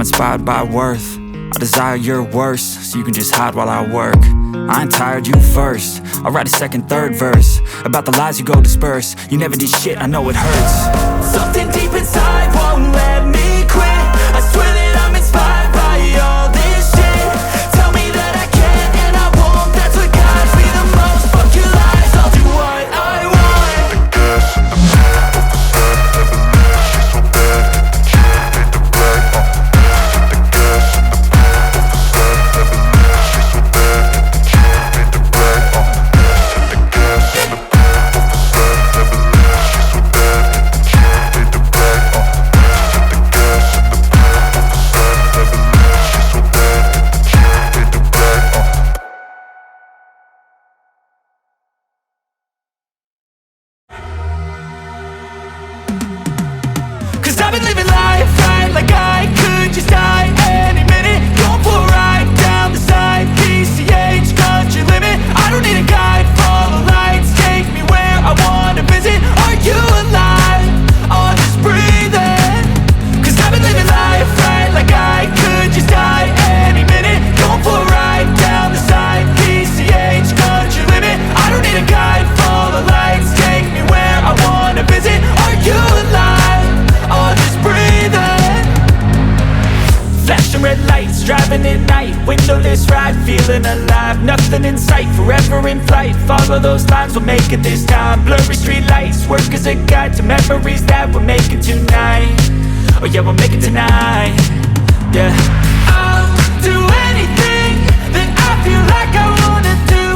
inspired by worth. I desire your worst, so you can just hide while I work. I ain't tired, you first. I'll write a second, third verse about the lies you go disperse. You never did shit, I know it hurts. Something deep inside won't let me quit. I swear that I'm inspired by all this shit. Tell me that I can and I won't. That's what guides me the most. Fuck your lies, I'll do what I want. I've been living life right like I could just die any minute. Going for a ride down the side, PCH, country limit. I don't need a guide, follow lights, take me where I wanna visit. Are you alive? Or just breathing? Cause I've been living life right like I could just die any minute. Going for a ride down the side, PCH, country limit. I don't need a guide, follow lights, take me where I wanna visit. Are you alive? Or just breathing? Flashing red lights, driving at night, windowless ride, feeling alive. Nothing in sight, forever in flight. Follow those lines, we'll make it this time. Blurry street lights, work as a guide to memories that we're making tonight. Oh yeah, we'll make it tonight. Yeah, I'll do anything that I feel like I wanna do.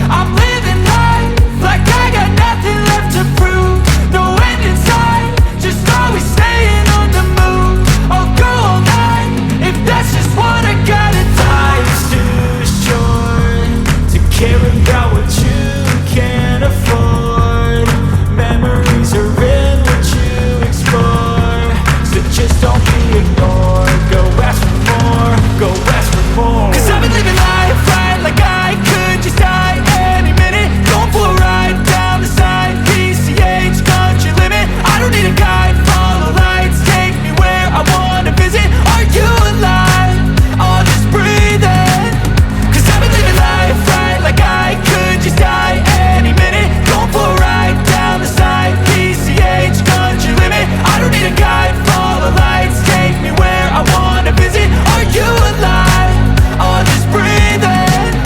I'm living life like I got nothing left to prove. No end in sight, just always staying on the move. I'll go all night if that's just what I gotta do. Life's too short to care about what you can't afford. Memories are in what you explore, so just don't be ignored. Go ask for more, go ask for more. Cause I've been living life right like I could just die any minute. Going for a ride down the side, PCH, country limit. I don't need a guide, follow lights, take me where I wanna visit. Are you alive? Or just breathing? Cause I've been living life right like I could just die any minute. Going for a ride down the side, PCH, country limit. I don't need a guide, follow lights, take me where I wanna visit. Are you alive? Or just breathing?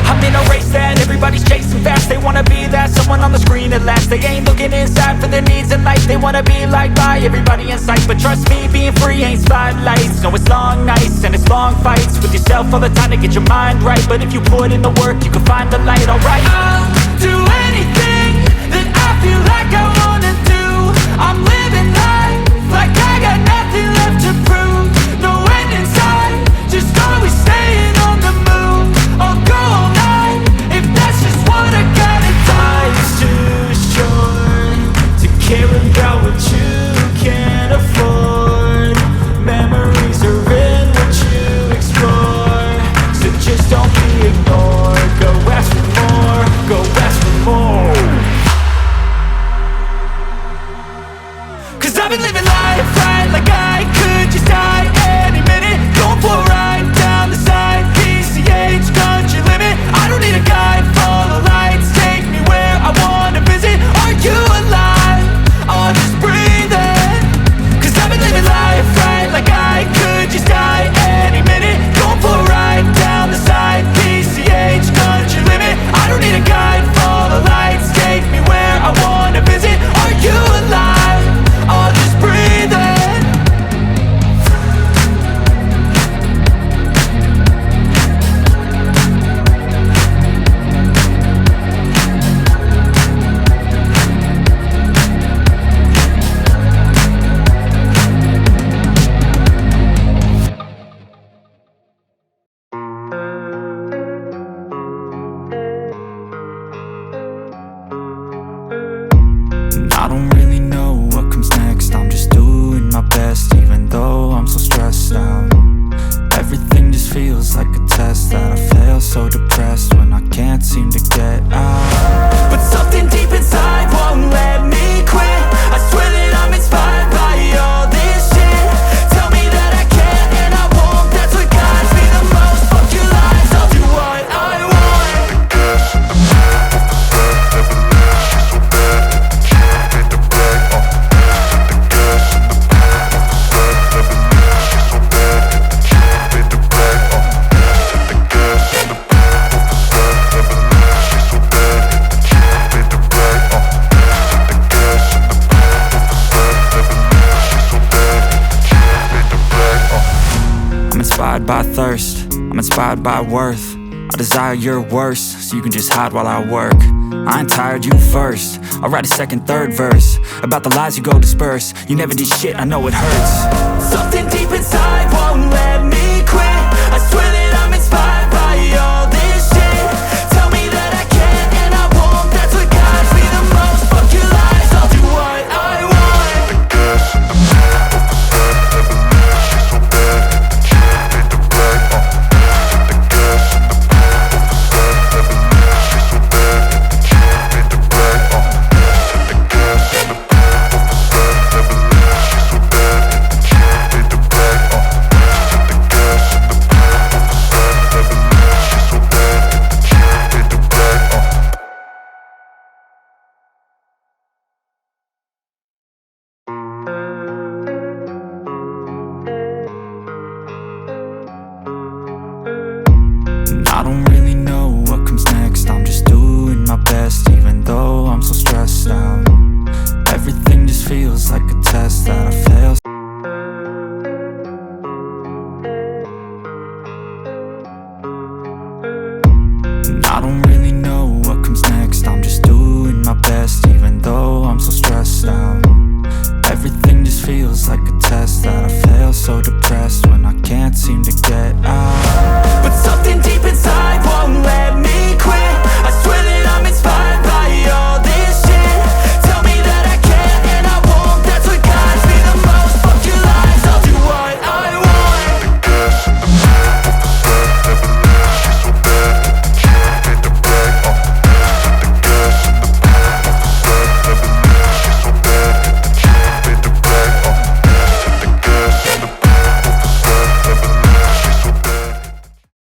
I'm in a race that everybody's chasing fast. They wanna be that someone on the screen at last. They ain't looking inside for their needs in life. They wanna be liked by everybody in sight. But trust me, being free ain't spotlights. No, it's long nights and it's long fights with yourself all the time to get your mind right. But if you put in the work, you can find the light, alright. I'll do anything that I feel like I wanna do. I'm living life like I got nothing left to prove. No end in sight, just always staying on the move. I'll go all night if that's just what I gotta do. Life's too short to care about what you can't afford. Memories are in what you explore, so just don't be ignored. Go ask for more, go ask for more. I'm inspired by thirst, I'm inspired by worth. I desire your worst, so you can just hide while I work. I ain't tired, you first. I'll write a second, third verse about the lies you go disperse. You never did shit, I know it hurts. Something deep inside won't let me quit. I swear that I'm inspired by all this shit. Tell me that I can't and I won't. That's what guides me the most. Fuck your lies, I'll do what I want. I don't really know what comes next. I'm just doing my best, even though I'm so stressed out. Everything just feels like a test that I fail. I don't really know what comes next. I'm just doing my best,